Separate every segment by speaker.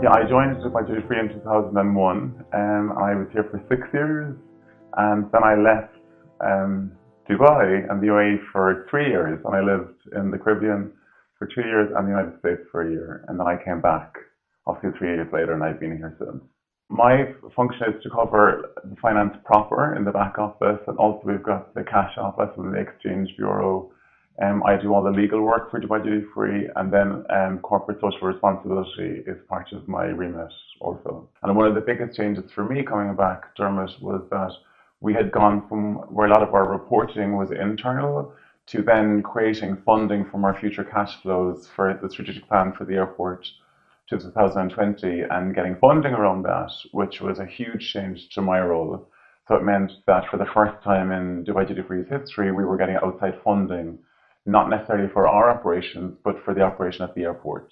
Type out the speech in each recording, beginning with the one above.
Speaker 1: Yeah, I joined Dubai Duty Free in 2001. I was here for 6 years, and then I left Dubai and the UAE for 3 years, and I lived in the Caribbean for 2 years and the United States for a year, and then I came back obviously 3 years later, and I've been here since. My function is to cover the finance proper in the back office, and also we've got the cash office and the exchange bureau. I do all the legal work for Dubai Duty Free, and then corporate social responsibility is part of my remit also. And one of the biggest changes for me coming back, Dermot, was that we had gone from where a lot of our reporting was internal to then creating funding from our future cash flows for the strategic plan for the airport to 2020 and getting funding around that, which was a huge change to my role. So it meant that for the first time in Dubai Duty Free's history, we were getting outside funding, not necessarily for our operations, but for the operation at the airport.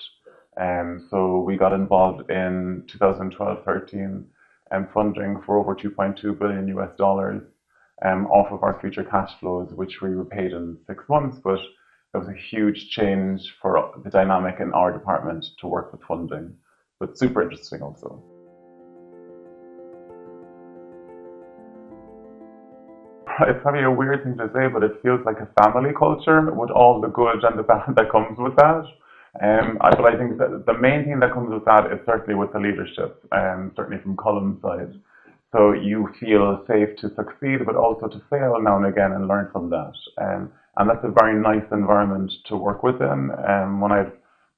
Speaker 1: So we got involved in 2012-13 funding for over 2.2 billion US dollars off of our future cash flows, which we repaid in 6 months, but it was a huge change for the dynamic in our department to work with funding, but super interesting also. It's probably a weird thing to say, but it feels like a family culture with all the good and the bad that comes with that. But I think that the main thing that comes with that is certainly with the leadership, certainly from Column's side. So you feel safe to succeed, but also to fail now and again and learn from that. And that's a very nice environment to work within. When I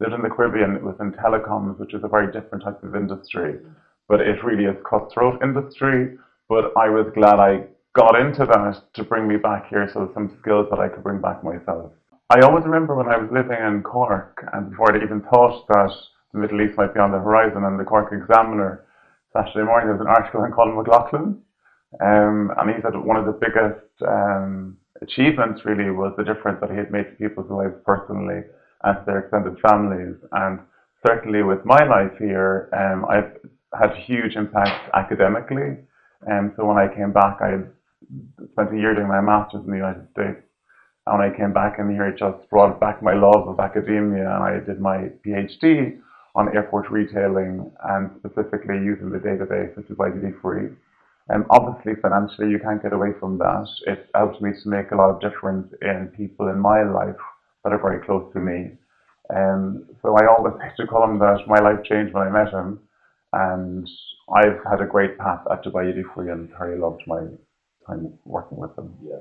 Speaker 1: lived in the Caribbean, it was in telecoms, which is a very different type of industry, but it really is cutthroat industry. But I was glad I got into that to bring me back here, so some skills that I could bring back myself. I always remember when I was living in Cork, and before I even thought that the Middle East might be on the horizon, and the Cork Examiner Saturday morning there was an article on Colin McLaughlin, and he said one of the biggest achievements really was the difference that he had made to people's lives personally and to their extended families. And certainly with my life here, I've had huge impact academically. And so when I came back, I spent a year doing my master's in the United States. And when I came back in here, it just brought back my love of academia, and I did my PhD on airport retailing and specifically using the database, which is Duty Free. And obviously financially you can't get away from that. It helped me to make a lot of difference in people in my life that are very close to me. So I always like to call him that my life changed when I met him. And I've had a great path at Dubai Duty Free and thoroughly loved my time working with them.
Speaker 2: Yeah.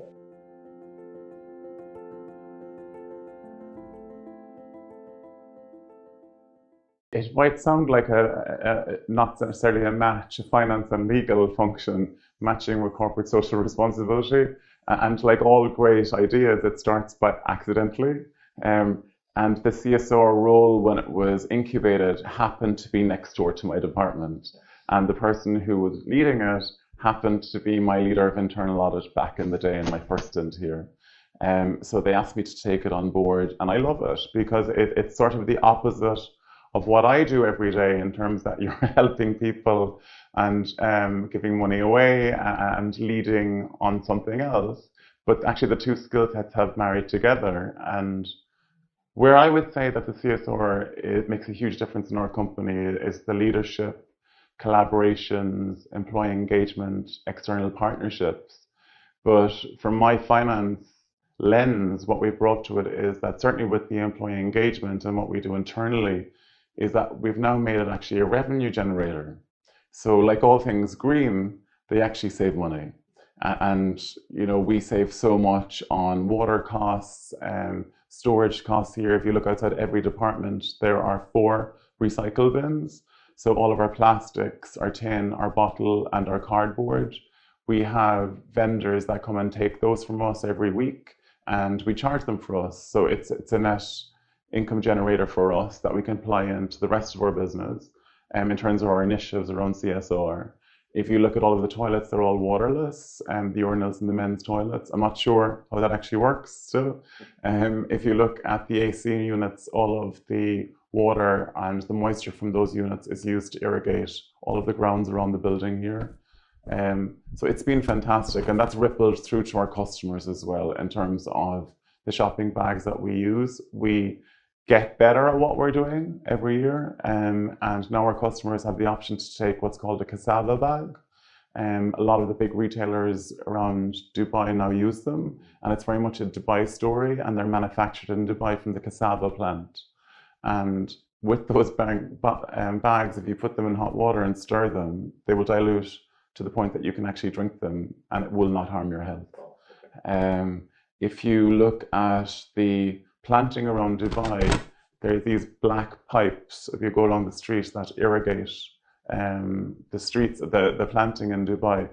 Speaker 1: It might sound like not necessarily a match, a finance and legal function, matching with corporate social responsibility. And like all great ideas, it starts by accidentally. And the CSR role, when it was incubated, happened to be next door to my department. And the person who was leading it happened to be my leader of internal audit back in the day in my first stint here. So they asked me to take it on board, and I love it because it's sort of the opposite of what I do every day in terms that you're helping people and giving money away and leading on something else. But actually the two skill sets have married together. And where I would say that the CSR makes a huge difference in our company is the leadership, collaborations, employee engagement, external partnerships. But from my finance lens, what we brought to it is that certainly with the employee engagement and what we do internally, is that we've now made it actually a revenue generator. So like all things green, they actually save money. And you know, we save so much on water costs and storage costs here. If you look outside every department, there are 4 recycle bins. So all of our plastics, our tin, our bottle, and our cardboard, we have vendors that come and take those from us every week, and we charge them for us. So it's a net income generator for us that we can apply into the rest of our business in terms of our initiatives around CSR. If you look at all of the toilets, they're all waterless, and the urinals in the men's toilets. I'm not sure how that actually works still. If you look at the AC units, all of the water and the moisture from those units is used to irrigate all of the grounds around the building here. So it's been fantastic, and that's rippled through to our customers as well in terms of the shopping bags that we use. We get better at what we're doing every year. And now our customers have the option to take what's called a cassava bag. A lot of the big retailers around Dubai now use them, and it's very much a Dubai story, and they're manufactured in Dubai from the cassava plant. And with those bags, if you put them in hot water and stir them, they will dilute to the point that you can actually drink them, and it will not harm your health. If you look at the planting around Dubai, there are these black pipes, if you go along the street, that irrigate the streets, the planting in Dubai.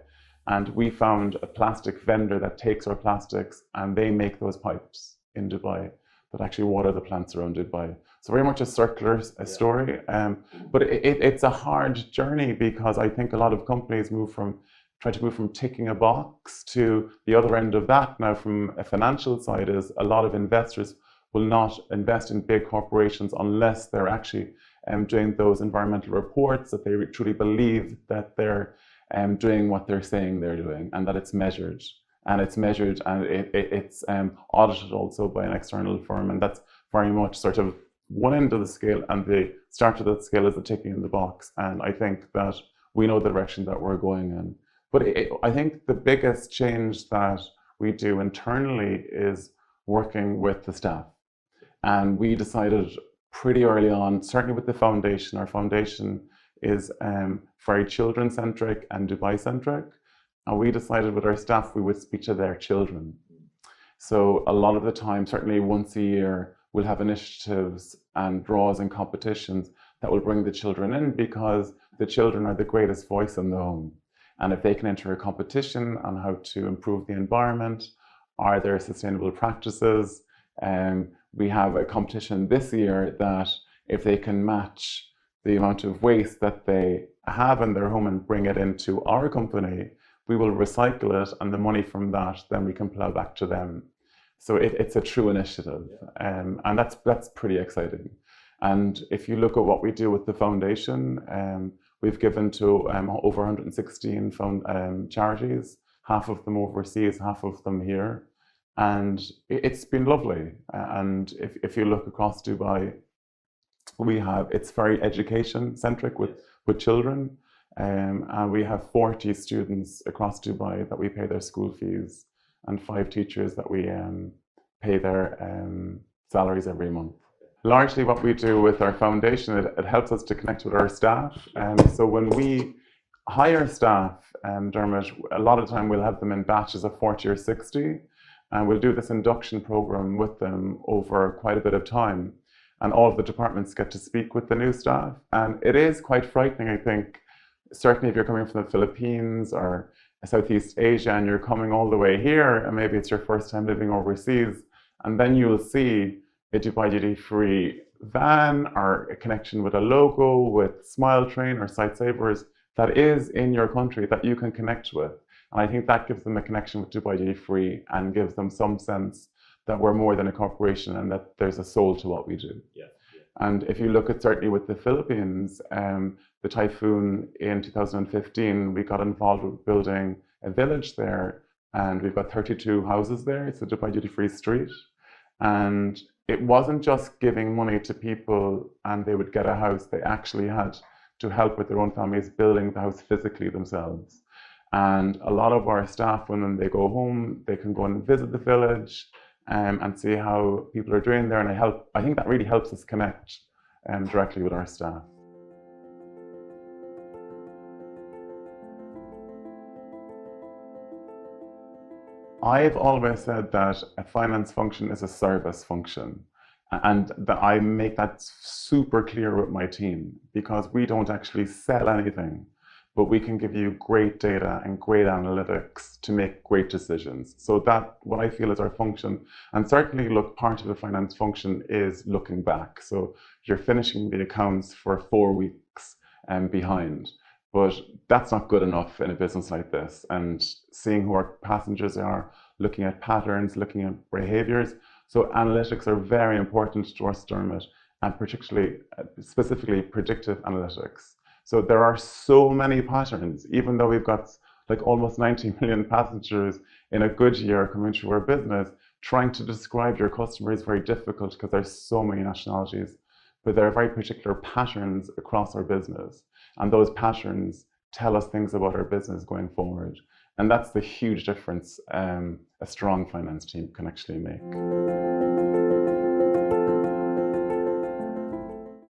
Speaker 1: And we found a plastic vendor that takes our plastics, and they make those pipes in Dubai that actually water the plants around Dubai. So very much a circular story. But it's a hard journey, because I think a lot of companies try to move from ticking a box to the other end of that. Now, from a financial side, is a lot of investors will not invest in big corporations unless they're actually doing those environmental reports, that they truly believe that they're doing what they're saying they're doing, and that it's measured. And it's measured, and it's audited also by an external firm. And that's very much sort of one end of the scale, and the start of the scale is the ticking in the box. And I think that we know the direction that we're going in. But I think the biggest change that we do internally is working with the staff. And we decided pretty early on, certainly with the foundation, our foundation is very children-centric and Dubai-centric. And we decided with our staff we would speak to their children. So a lot of the time, certainly once a year, we'll have initiatives and draws and competitions that will bring the children in, because the children are the greatest voice in the home. And if they can enter a competition on how to improve the environment, are there sustainable practices? We have a competition this year that if they can match the amount of waste that they have in their home and bring it into our company, we will recycle it, and the money from that, then we can plow back to them. So it's a true initiative, and that's pretty exciting. And if you look at what we do with the foundation, we've given to over 116 charities, half of them overseas, half of them here. And it's been lovely. And if you look across Dubai, it's very education centric with children. And we have 40 students across Dubai that we pay their school fees, and 5 teachers that we pay their salaries every month. Largely what we do with our foundation, it helps us to connect with our staff. So when we hire staff, Dermot, a lot of the time we'll have them in batches of 40 or 60, and we'll do this induction program with them over quite a bit of time. And all of the departments get to speak with the new staff. And it is quite frightening, I think, certainly if you're coming from the Philippines or Southeast Asia and you're coming all the way here, and maybe it's your first time living overseas, and then you'll see a Dubai duty-free van or a connection with a logo, with Smile Train or Sightsavers that is in your country that you can connect with. And I think that gives them a connection with Dubai duty-free and gives them some sense that we're more than a corporation and that there's a soul to what we do.
Speaker 2: Yeah.
Speaker 1: And if you look at certainly with the Philippines, the typhoon in 2015, we got involved with building a village there, and we've got 32 houses there. It's a Dubai duty-free street. And it wasn't just giving money to people and they would get a house. They actually had to help with their own families building the house physically themselves. And a lot of our staff, when they go home, they can go and visit the village and see how people are doing there. And I think that really helps us connect directly with our staff. I've always said that a finance function is a service function, and that I make that super clear with my team, because we don't actually sell anything, but we can give you great data and great analytics to make great decisions. So that, what I feel is our function, and certainly look, part of the finance function is looking back. So you're finishing the accounts for 4 weeks behind. But that's not good enough in a business like this. And seeing who our passengers are, looking at patterns, looking at behaviors. So analytics are very important to us, Dermot, and particularly, specifically predictive analytics. So there are so many patterns, even though we've got like almost 90 million passengers in a good year coming through our business, Trying to describe your customer is very difficult because there's so many nationalities, but there are very particular patterns across our business. And those patterns tell us things about our business going forward. And that's the huge difference a strong finance team can actually make.